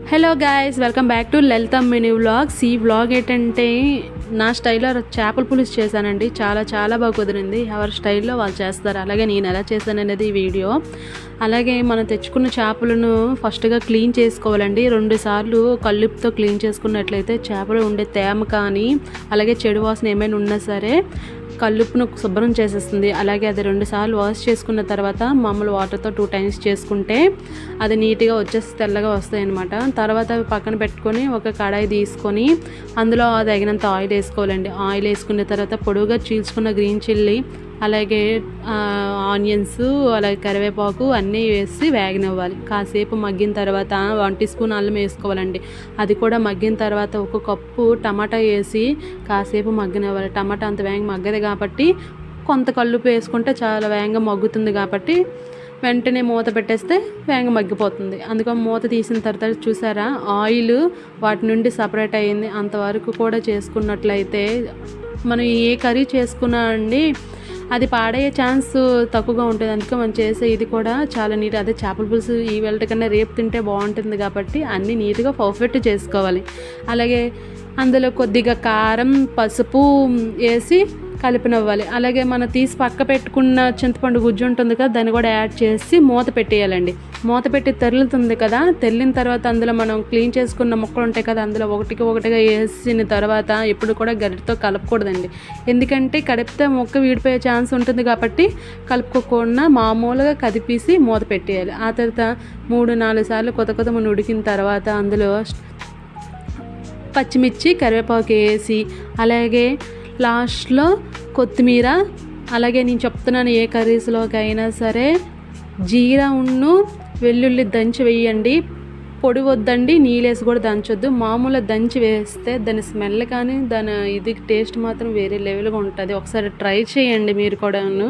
Hello guys, welcome back to Lalitha mini vlogs. ఈ vlog ఏంటంటే నా స్టైల్లో చేపల పులుసు చేశానండి. చాలా చాలా బాగా కుదిరింది. ఎవరి స్టైల్లో వాళ్ళు చేస్తారు. అలాగే నేను ఎలా చేశాను అనేది ఈ వీడియో. అలాగే మనం తెచ్చుకున్న చేపలను ఫస్ట్గా క్లీన్ చేసుకోవాలండి. 2 సార్లు కల్లుపుతో క్లీన్ చేసుకున్నట్లయితే చేపలు ఉండే తేమ కానీ అలాగే చెడు వాసన ఏమైనా ఉన్నా సరే కల్లుప్పును శుభ్రం చేసేస్తుంది. అలాగే అది 2 సార్లు వాష్ చేసుకున్న తర్వాత మామూలు వాటర్తో 2 టైమ్స్ చేసుకుంటే అది నీట్గా వచ్చేసి తెల్లగా వస్తాయి అన్నమాట. తర్వాత అవి పక్కన పెట్టుకొని ఒక కడాయి తీసుకొని అందులో తగినంత ఆయిల్ వేసుకోవాలండి. ఆయిల్ వేసుకున్న తర్వాత పొడుగుగా చీల్చుకున్న గ్రీన్ చిల్లీ అలాగే ఆనియన్స్ అలాగే కరివేపాకు అన్నీ వేసి వేగనివ్వాలి. కాసేపు మగ్గిన తర్వాత 1 టీ స్పూన్ అల్లం వేసుకోవాలండి. అది కూడా మగ్గిన తర్వాత 1 కప్పు టమాటా వేసి కాసేపు మగ్గనివ్వాలి. టమాటా అంత వేగంగా మగ్గదు కాబట్టి కొంత కల్లుపు వేసుకుంటే చాలా వేగంగా మగ్గుతుంది కాబట్టి వెంటనే మూత పెట్టేస్తే వేగంగా మగ్గిపోతుంది. అందుకని మూత తీసిన తర్వాత చూసారా ఆయిల్ వాటి నుండి సపరేట్ అయ్యింది. అంతవరకు కూడా చేసుకున్నట్లయితే మనం ఏ కర్రీ చేసుకున్నా అండి అది పాడయ్యే ఛాన్స్ తక్కువగా ఉంటుంది. అందుకే మనం చేసే ఇది కూడా చాలా నీట్. అదే చేపల పులుసు ఈ వేళ కన్నా రేపు తింటే బాగుంటుంది కాబట్టి అన్నీ నీట్గా పర్ఫెక్ట్ చేసుకోవాలి. అలాగే అందులో కొద్దిగా కారం పసుపు వేసి కలిపినవ్వాలి. అలాగే మనం తీసి పక్క పెట్టుకున్న చింతపండు గుజ్జు ఉంటుంది కదా దాన్ని కూడా యాడ్ చేసి మూత పెట్టేయాలండి. మూత పెట్టి తెరులుతుంది కదా, తెల్లిన తర్వాత అందులో మనం క్లీన్ చేసుకున్న ముక్కలు ఉంటాయి కదా అందులో ఒకటిగా వేసిన తర్వాత ఎప్పుడు కూడా గరిటతో కలపకూడదండి. ఎందుకంటే కడిపితే ముక్క వీడిపోయే ఛాన్స్ ఉంటుంది కాబట్టి కలుపుకోకుండా మామూలుగా కదిపేసి మూత పెట్టేయాలి. ఆ తర్వాత 3-4 సార్లు కొత్త మనం ఉడికిన తర్వాత అందులో పచ్చిమిర్చి కరివేపాకు వేసి అలాగే లాస్ట్లో కొత్తిమీర అలాగే నేను చెప్తున్నాను ఏ కర్రీస్లోకి అయినా సరే జీరా వెల్లుల్లి దంచి వేయండి. పొడి వద్దండి, నీళ్ళేసి కూడా దంచొద్దు. మామూలుగా దంచి వేస్తే దాని స్మెల్ కానీ దాని ఇది టేస్ట్ మాత్రం వేరే లెవెల్గా ఉంటుంది. ఒకసారి ట్రై చేయండి మీరు కూడాను.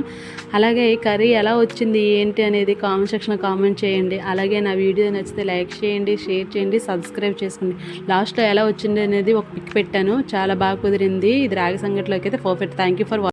అలాగే ఈ కర్రీ ఎలా వచ్చింది ఏంటి అనేది కామెంట్ సెక్షన్లో కామెంట్ చేయండి. అలాగే నా వీడియో నచ్చితే లైక్ చేయండి, షేర్ చేయండి, సబ్స్క్రైబ్ చేసుకోండి. లాస్ట్లో ఎలా వచ్చింది అనేది ఒక పిక్ పెట్టాను, చాలా బాగా కుదిరింది. ఇది రాగి సంగటిలోకి అయితే పర్ఫెక్ట్. Thank you for